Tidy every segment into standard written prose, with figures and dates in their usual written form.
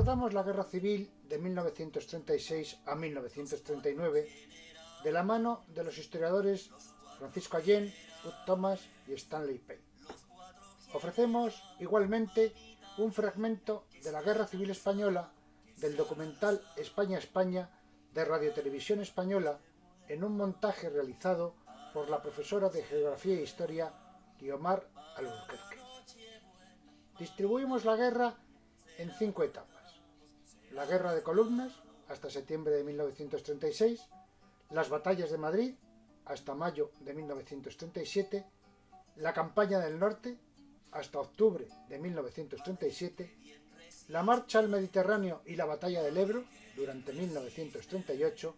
Abordamos la Guerra Civil de 1936 a 1939 de la mano de los historiadores Francisco Allén, Bud Thomas y Stanley Payne. Ofrecemos igualmente un fragmento de la Guerra Civil Española del documental España-España de Radio Televisión Española en un montaje realizado por la profesora de Geografía e Historia Guiomar Albuquerque. Distribuimos la guerra en 5 etapas: la Guerra de Columnas hasta septiembre de 1936, las batallas de Madrid hasta mayo de 1937, la campaña del norte hasta octubre de 1937, la marcha al Mediterráneo y la batalla del Ebro durante 1938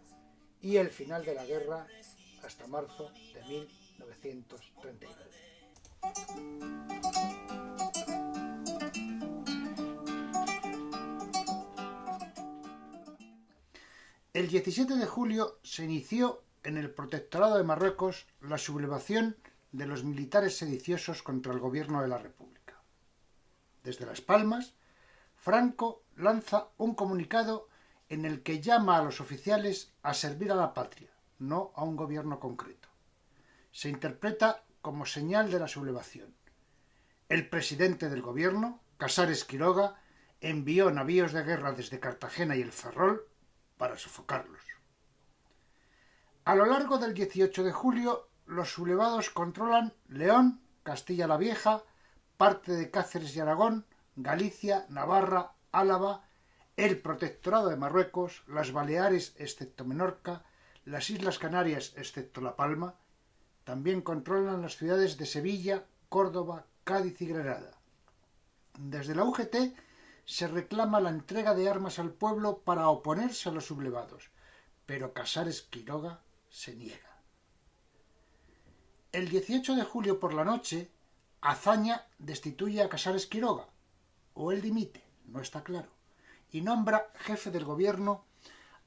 y el final de la guerra hasta marzo de 1939. El 17 de julio se inició en el Protectorado de Marruecos la sublevación de los militares sediciosos contra el gobierno de la República. Desde Las Palmas, Franco lanza un comunicado en el que llama a los oficiales a servir a la patria, no a un gobierno concreto. Se interpreta como señal de la sublevación. El presidente del gobierno, Casares Quiroga, envió navíos de guerra desde Cartagena y el Ferrol para sofocarlos. A lo largo del 18 de julio, los sublevados controlan León, Castilla la Vieja, parte de Cáceres y Aragón, Galicia, Navarra, Álava, el Protectorado de Marruecos, las Baleares excepto Menorca, las Islas Canarias excepto La Palma. También controlan las ciudades de Sevilla, Córdoba, Cádiz y Granada. Desde la UGT se reclama la entrega de armas al pueblo para oponerse a los sublevados, pero Casares Quiroga se niega. El 18 de julio por la noche, Azaña destituye a Casares Quiroga, o él dimite, no está claro, y nombra jefe del gobierno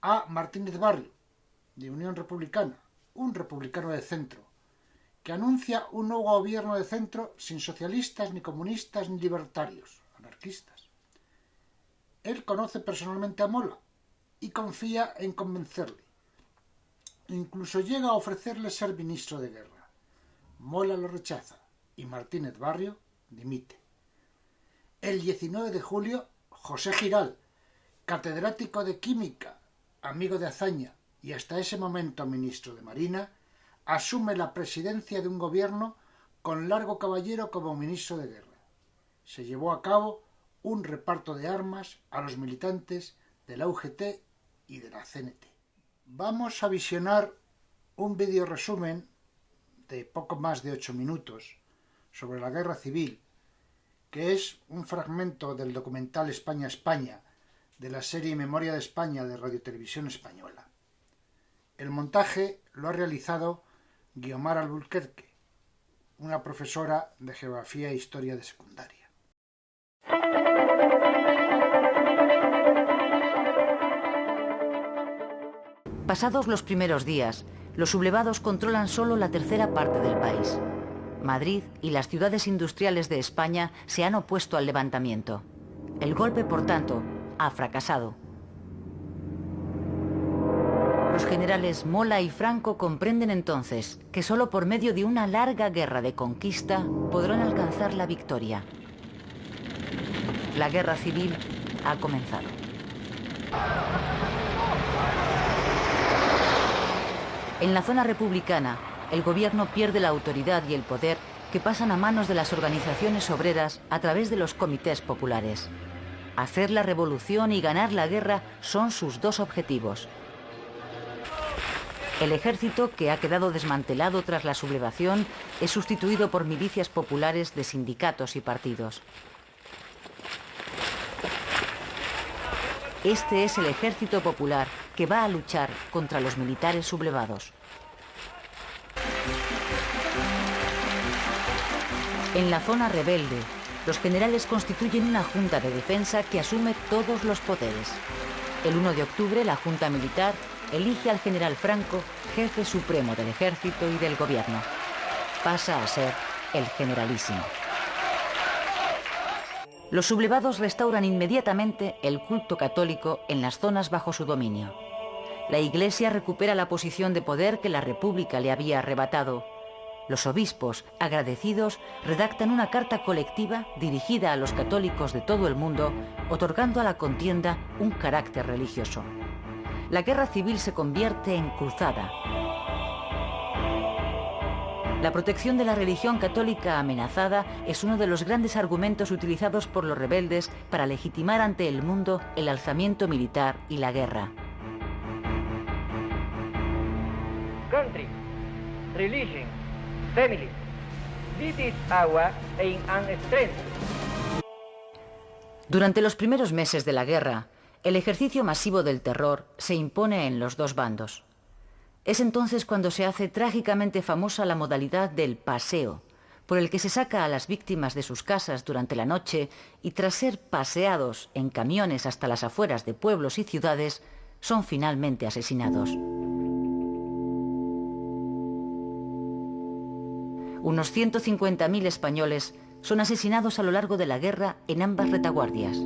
a Martínez Barrio, de Unión Republicana, un republicano de centro, que anuncia un nuevo gobierno de centro sin socialistas, ni comunistas, ni libertarios, anarquistas. Él conoce personalmente a Mola y confía en convencerle. Incluso llega a ofrecerle ser ministro de guerra. Mola lo rechaza y Martínez Barrio dimite. El 19 de julio, José Giral, catedrático de Química, amigo de Azaña y hasta ese momento ministro de Marina, asume la presidencia de un gobierno con Largo Caballero como ministro de guerra. Se llevó a cabo un reparto de armas a los militantes de la UGT y de la CNT. Vamos a visionar un vídeo resumen de poco más de 8 minutos sobre la Guerra Civil, que es un fragmento del documental España-España de la serie Memoria de España de Radio Televisión Española. El montaje lo ha realizado Guiomar Albuquerque, una profesora de Geografía e Historia de secundaria. Pasados los primeros días, los sublevados controlan solo la tercera parte del país. Madrid y las ciudades industriales de España se han opuesto al levantamiento. El golpe, por tanto, ha fracasado. Los generales Mola y Franco comprenden entonces que solo por medio de una larga guerra de conquista podrán alcanzar la victoria. La guerra civil ha comenzado. En la zona republicana, el gobierno pierde la autoridad y el poder que pasan a manos de las organizaciones obreras a través de los comités populares. Hacer la revolución y ganar la guerra son sus dos objetivos. El ejército, que ha quedado desmantelado tras la sublevación, es sustituido por milicias populares de sindicatos y partidos. Este es el ejército popular que va a luchar contra los militares sublevados. En la zona rebelde, los generales constituyen una junta de defensa que asume todos los poderes. El 1 de octubre, la Junta Militar elige al general Franco jefe supremo del ejército y del gobierno. Pasa a ser el Generalísimo. Los sublevados restauran inmediatamente el culto católico en las zonas bajo su dominio. La Iglesia recupera la posición de poder que la República le había arrebatado. Los obispos, agradecidos, redactan una carta colectiva dirigida a los católicos de todo el mundo, otorgando a la contienda un carácter religioso. La guerra civil se convierte en cruzada. La protección de la religión católica amenazada es uno de los grandes argumentos utilizados por los rebeldes para legitimar ante el mundo el alzamiento militar y la guerra. Country, religion, family, this is our aim and strength. Durante los primeros meses de la guerra, el ejercicio masivo del terror se impone en los dos bandos. Es entonces cuando se hace trágicamente famosa la modalidad del paseo, por el que se saca a las víctimas de sus casas durante la noche y tras ser paseados en camiones hasta las afueras de pueblos y ciudades, son finalmente asesinados. Unos 150.000 españoles son asesinados a lo largo de la guerra en ambas retaguardias.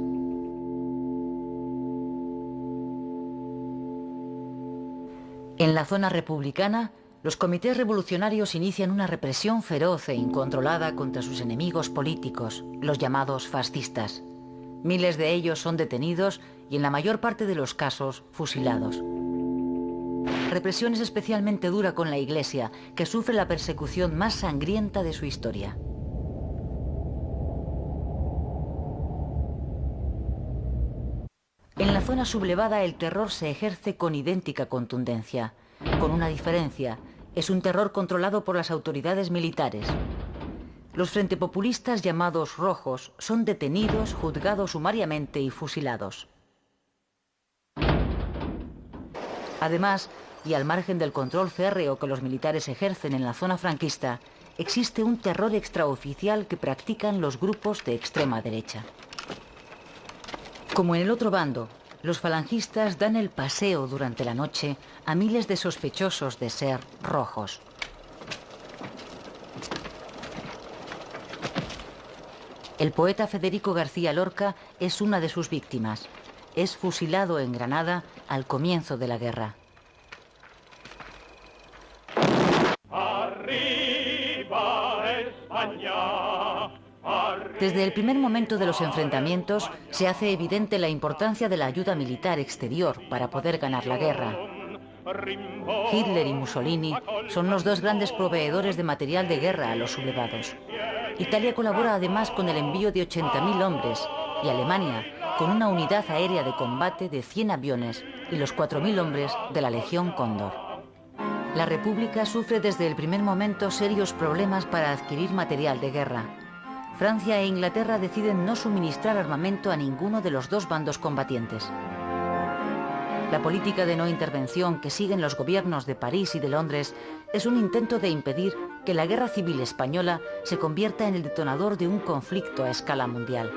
En la zona republicana, los comités revolucionarios inician una represión feroz e incontrolada contra sus enemigos políticos, los llamados fascistas. Miles de ellos son detenidos y en la mayor parte de los casos fusilados. La represión es especialmente dura con la Iglesia, que sufre la persecución más sangrienta de su historia. En la zona sublevada el terror se ejerce con idéntica contundencia, con una diferencia: es un terror controlado por las autoridades militares. Los frentepopulistas llamados rojos son detenidos, juzgados sumariamente y fusilados. Además, y al margen del control férreo que los militares ejercen en la zona franquista, existe un terror extraoficial que practican los grupos de extrema derecha. Como en el otro bando, los falangistas dan el paseo durante la noche a miles de sospechosos de ser rojos. El poeta Federico García Lorca es una de sus víctimas. Es fusilado en Granada al comienzo de la guerra. ¡Arriba España! Desde el primer momento de los enfrentamientos se hace evidente la importancia de la ayuda militar exterior para poder ganar la guerra. Hitler y Mussolini son los dos grandes proveedores de material de guerra a los sublevados. Italia colabora además con el envío de 80.000 hombres y Alemania con una unidad aérea de combate de 100 aviones y los 4.000 hombres de la Legión Cóndor. La República sufre desde el primer momento serios problemas para adquirir material de guerra. Francia e Inglaterra deciden no suministrar armamento a ninguno de los dos bandos combatientes. La política de no intervención que siguen los gobiernos de París y de Londres es un intento de impedir que la guerra civil española se convierta en el detonador de un conflicto a escala mundial.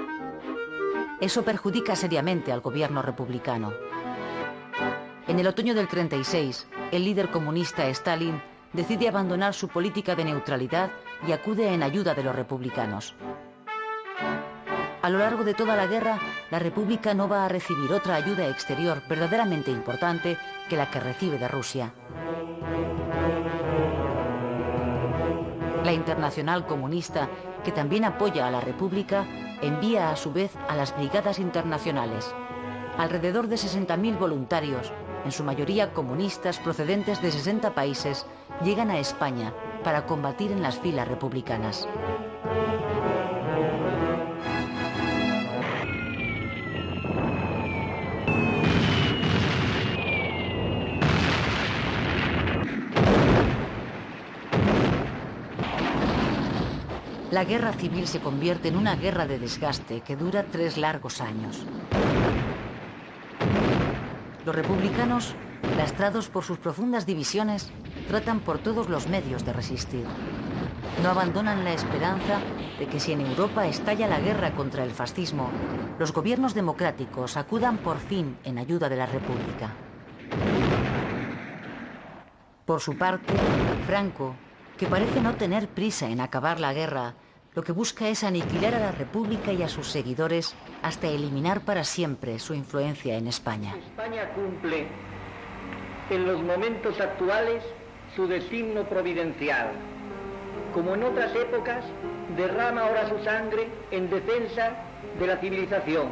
Eso perjudica seriamente al gobierno republicano. En el otoño del 36, el líder comunista Stalin decide abandonar su política de neutralidad y acude en ayuda de los republicanos. A lo largo de toda la guerra, la República no va a recibir otra ayuda exterior verdaderamente importante que la que recibe de Rusia. La Internacional Comunista, que también apoya a la República, envía a su vez a las Brigadas Internacionales. Alrededor de 60.000 voluntarios, en su mayoría comunistas procedentes de 60 países, llegan a España para combatir en las filas republicanas. La guerra civil se convierte en una guerra de desgaste que dura 3 largos años. Los republicanos, lastrados por sus profundas divisiones, tratan por todos los medios de resistir. No abandonan la esperanza de que si en Europa estalla la guerra contra el fascismo, los gobiernos democráticos acudan por fin en ayuda de la República. Por su parte, Franco, que parece no tener prisa en acabar la guerra, lo que busca es aniquilar a la República y a sus seguidores hasta eliminar para siempre su influencia en España. España cumple en los momentos actuales su destino providencial. Como en otras épocas, derrama ahora su sangre en defensa de la civilización.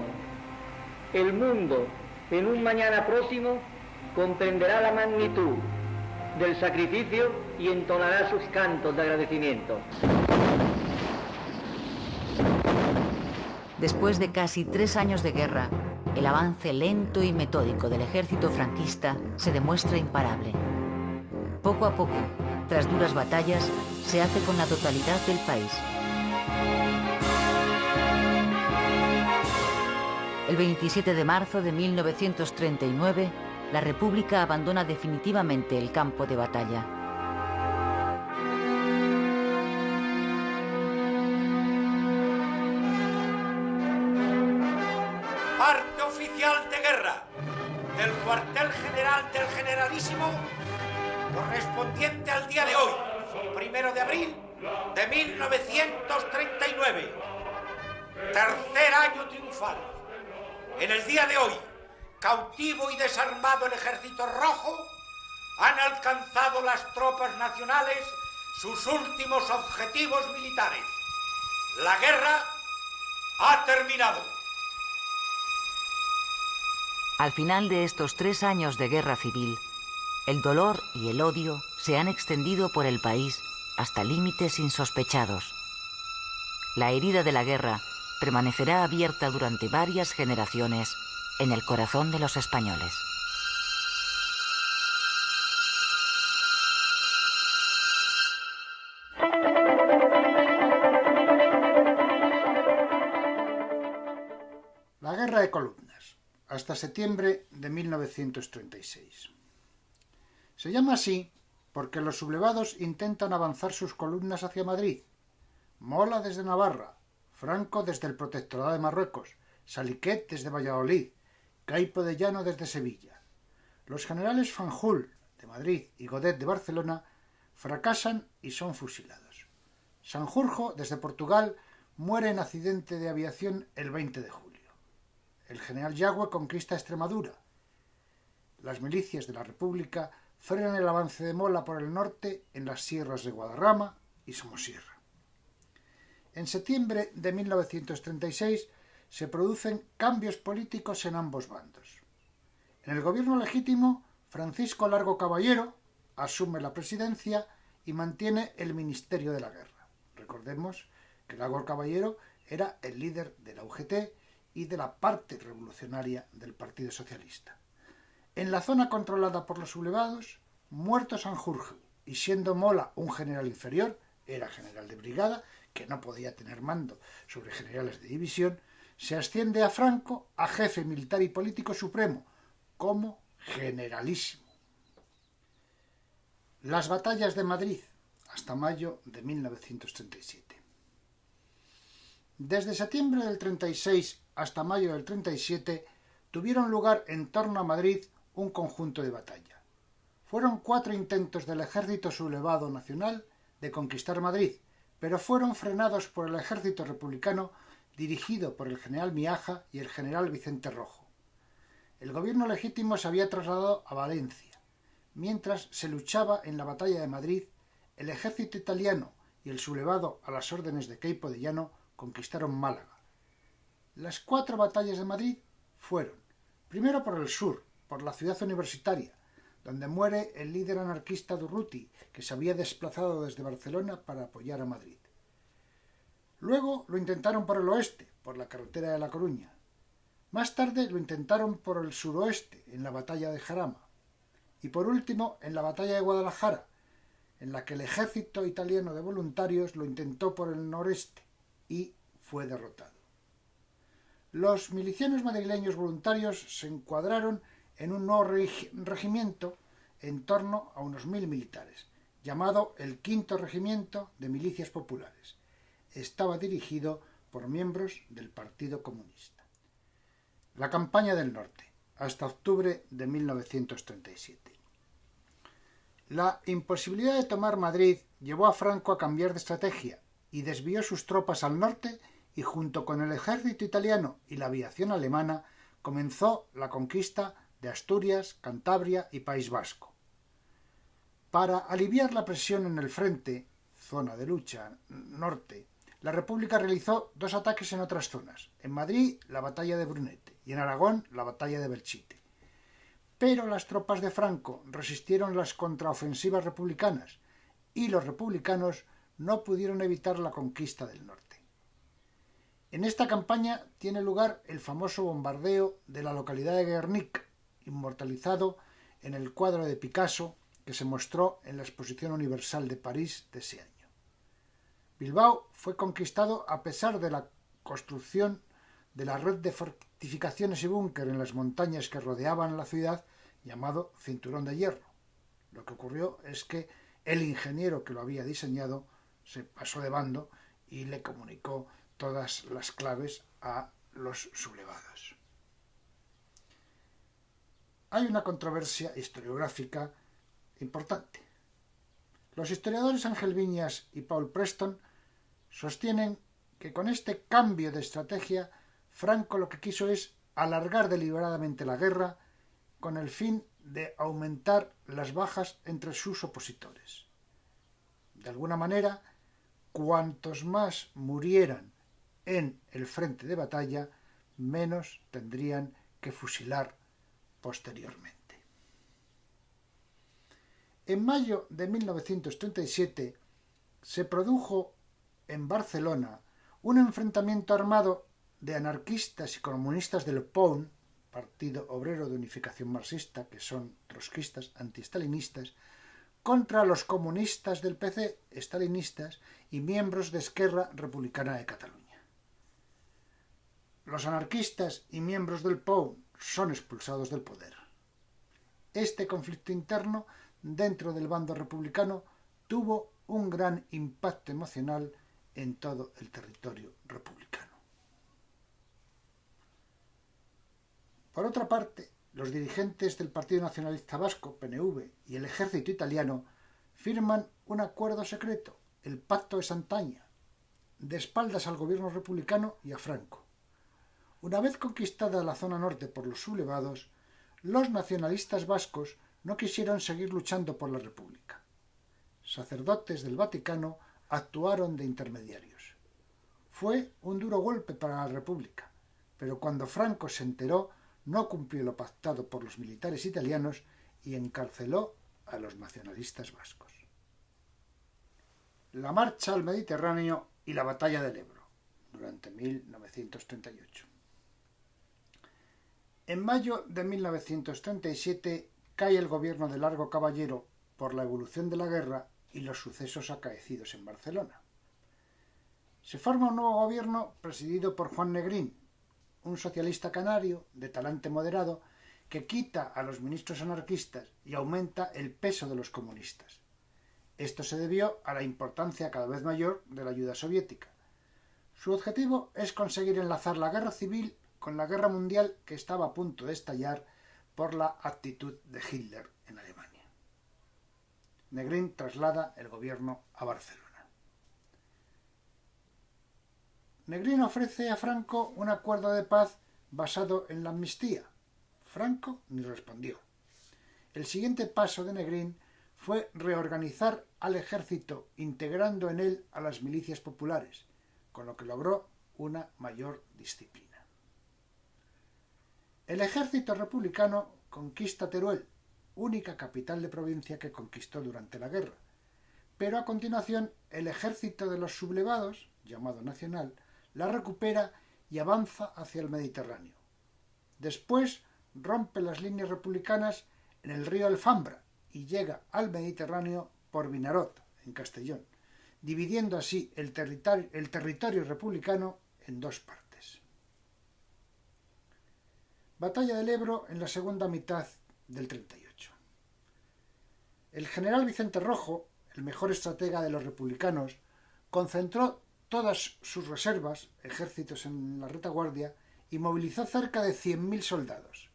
El mundo, en un mañana próximo, comprenderá la magnitud del sacrificio y entonará sus cantos de agradecimiento. Después de casi 3 años de guerra, el avance lento y metódico del ejército franquista se demuestra imparable. Poco a poco, tras duras batallas, se hace con la totalidad del país. El 27 de marzo de 1939, la República abandona definitivamente el campo de batalla. Parte oficial de guerra del cuartel general del Generalísimo, correspondiente al día de hoy, 1 de abril de 1939. Tercer año triunfal. En el día de hoy, cautivo y desarmado el Ejército Rojo, han alcanzado las tropas nacionales sus últimos objetivos militares. La guerra ha terminado. Al final de estos 3 años de guerra civil, el dolor y el odio se han extendido por el país hasta límites insospechados. La herida de la guerra permanecerá abierta durante varias generaciones en el corazón de los españoles. La Guerra de Columnas, hasta septiembre de 1936. Se llama así porque los sublevados intentan avanzar sus columnas hacia Madrid. Mola desde Navarra, Franco desde el Protectorado de Marruecos, Saliquet desde Valladolid, Caipo de Llano desde Sevilla. Los generales Fanjul de Madrid y Godet de Barcelona fracasan y son fusilados. Sanjurjo desde Portugal muere en accidente de aviación el 20 de julio. El general Yagüe conquista Extremadura. Las milicias de la República frenan el avance de Mola por el norte en las sierras de Guadarrama y Somosierra. En septiembre de 1936 se producen cambios políticos en ambos bandos. En el gobierno legítimo, Francisco Largo Caballero asume la presidencia y mantiene el Ministerio de la Guerra. Recordemos que Largo Caballero era el líder de la UGT y de la parte revolucionaria del Partido Socialista. En la zona controlada por los sublevados, muerto Sanjurjo y siendo Mola un general inferior, era general de brigada, que no podía tener mando sobre generales de división, se asciende a Franco a jefe militar y político supremo, como generalísimo. Las batallas de Madrid, hasta mayo de 1937. Desde septiembre del 36 hasta mayo del 37 tuvieron lugar en torno a Madrid un conjunto de batalla. Fueron 4 intentos del ejército sublevado nacional de conquistar Madrid, pero fueron frenados por el ejército republicano dirigido por el general Miaja y el general Vicente Rojo. El gobierno legítimo se había trasladado a Valencia. Mientras se luchaba en la batalla de Madrid, el ejército italiano y el sublevado a las órdenes de Caipo de Llano conquistaron Málaga. Las 4 batallas de Madrid fueron, primero por el sur, por la ciudad universitaria, donde muere el líder anarquista Durruti, que se había desplazado desde Barcelona para apoyar a Madrid. Luego lo intentaron por el oeste, por la carretera de La Coruña. Más tarde lo intentaron por el suroeste, en la batalla de Jarama. Y por último, en la batalla de Guadalajara, en la que el ejército italiano de voluntarios lo intentó por el noreste y fue derrotado. Los milicianos madrileños voluntarios se encuadraron en un nuevo regimiento en torno a unos 1000 militares, llamado el Quinto Regimiento de Milicias Populares. Estaba dirigido por miembros del Partido Comunista. La campaña del norte, hasta octubre de 1937. La imposibilidad de tomar Madrid llevó a Franco a cambiar de estrategia y desvió sus tropas al norte y junto con el ejército italiano y la aviación alemana comenzó la conquista de Asturias, Cantabria y País Vasco. Para aliviar la presión en el frente, zona de lucha norte, la República realizó 2 ataques en otras zonas. En Madrid, la batalla de Brunete, y en Aragón, la batalla de Belchite. Pero las tropas de Franco resistieron las contraofensivas republicanas y los republicanos no pudieron evitar la conquista del norte. En esta campaña tiene lugar el famoso bombardeo de la localidad de Guernica, inmortalizado en el cuadro de Picasso que se mostró en la Exposición Universal de París de ese año. Bilbao fue conquistado a pesar de la construcción de la red de fortificaciones y búnker en las montañas que rodeaban la ciudad, llamado Cinturón de Hierro. Lo que ocurrió es que el ingeniero que lo había diseñado se pasó de bando y le comunicó todas las claves a los sublevados. Hay una controversia historiográfica importante. Los historiadores Ángel Viñas y Paul Preston sostienen que con este cambio de estrategia, Franco lo que quiso es alargar deliberadamente la guerra con el fin de aumentar las bajas entre sus opositores. De alguna manera, cuantos más murieran en el frente de batalla, menos tendrían que fusilar posteriormente. En mayo de 1937 se produjo en Barcelona un enfrentamiento armado de anarquistas y comunistas del POUN, Partido Obrero de Unificación Marxista, que son trotskistas antiestalinistas, contra los comunistas del PC, estalinistas, y miembros de Esquerra Republicana de Cataluña. Los anarquistas y miembros del POUN son expulsados del poder. Este conflicto interno dentro del bando republicano tuvo un gran impacto emocional en todo el territorio republicano. Por otra parte, los dirigentes del Partido Nacionalista Vasco, PNV, y el ejército italiano firman un acuerdo secreto, el Pacto de Sant'Agata, de espaldas al gobierno republicano y a Franco. Una vez conquistada la zona norte por los sublevados, los nacionalistas vascos no quisieron seguir luchando por la República. Sacerdotes del Vaticano actuaron de intermediarios. Fue un duro golpe para la República, pero cuando Franco se enteró, no cumplió lo pactado por los militares italianos y encarceló a los nacionalistas vascos. La marcha al Mediterráneo y la batalla del Ebro, durante 1938. En mayo de 1937 cae el gobierno de Largo Caballero por la evolución de la guerra y los sucesos acaecidos en Barcelona. Se forma un nuevo gobierno presidido por Juan Negrín, un socialista canario de talante moderado que quita a los ministros anarquistas y aumenta el peso de los comunistas. Esto se debió a la importancia cada vez mayor de la ayuda soviética. Su objetivo es conseguir enlazar la guerra civil con la guerra mundial que estaba a punto de estallar por la actitud de Hitler en Alemania. Negrín traslada el gobierno a Barcelona. Negrín ofrece a Franco un acuerdo de paz basado en la amnistía. Franco ni respondió. El siguiente paso de Negrín fue reorganizar al ejército integrando en él a las milicias populares, con lo que logró una mayor disciplina. El ejército republicano conquista Teruel, única capital de provincia que conquistó durante la guerra, pero a continuación el ejército de los sublevados, llamado Nacional, la recupera y avanza hacia el Mediterráneo. Después rompe las líneas republicanas en el río Alfambra y llega al Mediterráneo por Vinaròt, en Castellón, dividiendo así el territorio republicano en 2 partes. Batalla del Ebro en la segunda mitad del 38. El general Vicente Rojo, el mejor estratega de los republicanos, concentró todas sus reservas, ejércitos en la retaguardia, y movilizó cerca de 100.000 soldados.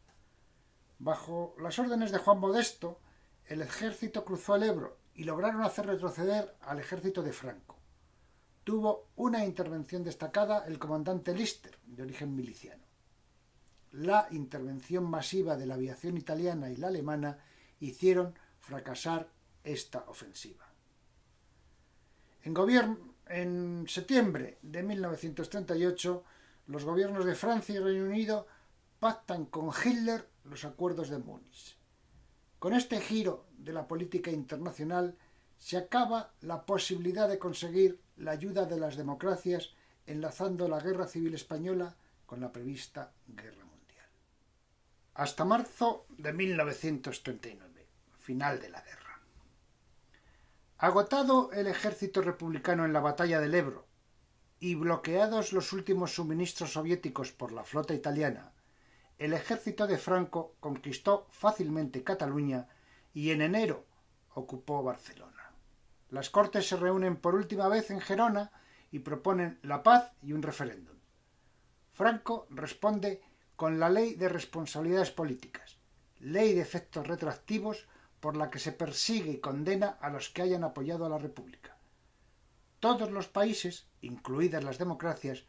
Bajo las órdenes de Juan Modesto, el ejército cruzó el Ebro y lograron hacer retroceder al ejército de Franco. tuvo una intervención destacada el comandante Lister, de origen miliciano. La intervención masiva de la aviación italiana y la alemana hicieron fracasar esta ofensiva. En septiembre de 1938, los gobiernos de Francia y Reino Unido pactan con Hitler los acuerdos de Múnich. Con este giro de la política internacional se acaba la posibilidad de conseguir la ayuda de las democracias, enlazando la Guerra Civil Española con la prevista Guerra Mundial. Hasta marzo de 1939, final de la guerra. Agotado el ejército republicano en la batalla del Ebro y bloqueados los últimos suministros soviéticos por la flota italiana, el ejército de Franco conquistó fácilmente Cataluña y en enero ocupó Barcelona. Las Cortes se reúnen por última vez en Gerona y proponen la paz y un referéndum. Franco responde con la Ley de Responsabilidades Políticas, ley de efectos retroactivos por la que se persigue y condena a los que hayan apoyado a la República. Todos los países, incluidas las democracias,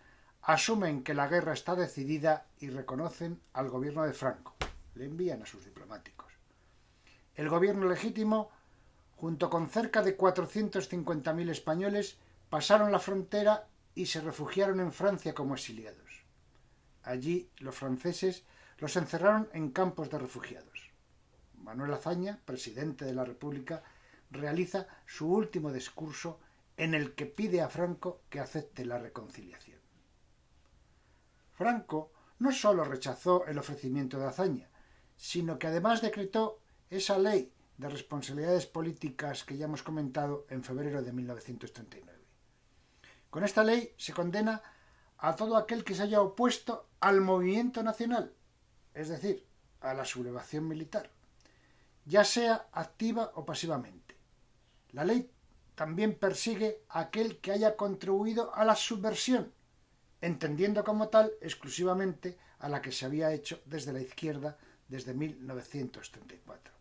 asumen que la guerra está decidida y reconocen al gobierno de Franco. Le envían a sus diplomáticos. El gobierno legítimo, junto con cerca de 450.000 españoles, pasaron la frontera y se refugiaron en Francia como exiliados. Allí los franceses los encerraron en campos de refugiados. Manuel Azaña, presidente de la República, realiza su último discurso en el que pide a Franco que acepte la reconciliación. Franco no solo rechazó el ofrecimiento de Azaña, sino que además decretó esa ley de responsabilidades políticas que ya hemos comentado en febrero de 1939. Con esta ley se condena a todo aquel que se haya opuesto al movimiento nacional, es decir, a la sublevación militar, ya sea activa o pasivamente. La ley también persigue a aquel que haya contribuido a la subversión, entendiendo como tal exclusivamente a la que se había hecho desde la izquierda desde 1934.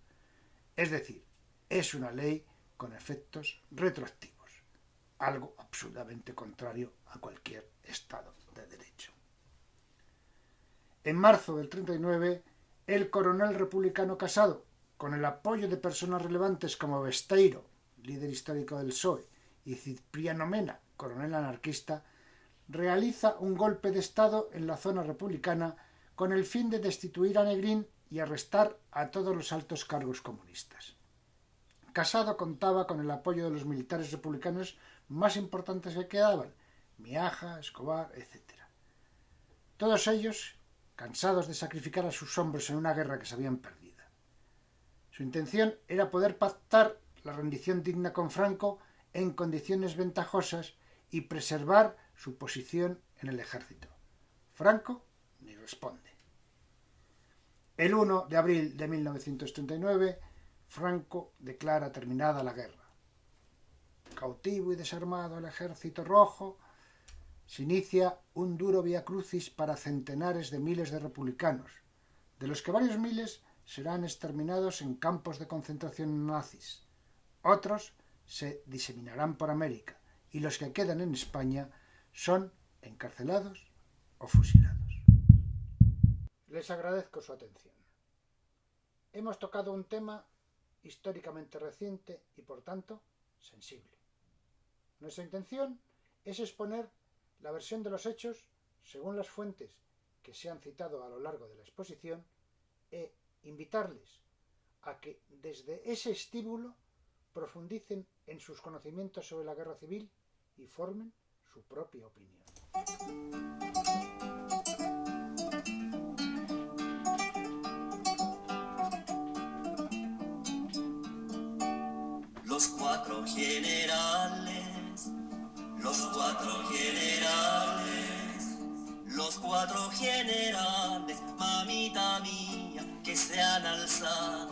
Es decir, es una ley con efectos retroactivos, algo absolutamente contrario a cualquier Estado de Derecho. En marzo del 39, el coronel republicano Casado, con el apoyo de personas relevantes como Besteiro, líder histórico del PSOE, y Cipriano Mena, coronel anarquista, realiza un golpe de Estado en la zona republicana con el fin de destituir a Negrín y arrestar a todos los altos cargos comunistas. Casado contaba con el apoyo de los militares republicanos más importantes que quedaban, Miaja, Escobar, etc. Todos ellos cansados de sacrificar a sus hombres en una guerra que sabían perdida. Su intención era poder pactar la rendición digna con Franco en condiciones ventajosas y preservar su posición en el ejército. Franco ni responde. El 1 de abril de 1939, Franco declara terminada la guerra. Cautivo y desarmado el Ejército Rojo, se inicia un duro viacrucis para centenares de miles de republicanos, de los que varios miles serán exterminados en campos de concentración nazis. Otros se diseminarán por América y los que quedan en España son encarcelados o fusilados. Les agradezco su atención. Hemos tocado un tema históricamente reciente y, por tanto, sensible. Nuestra intención es exponer la versión de los hechos según las fuentes que se han citado a lo largo de la exposición e invitarles a que desde ese estímulo profundicen en sus conocimientos sobre la guerra civil y formen su propia opinión. Los cuatro generales, los cuatro generales, los cuatro generales, mamita mía, que se han alzado.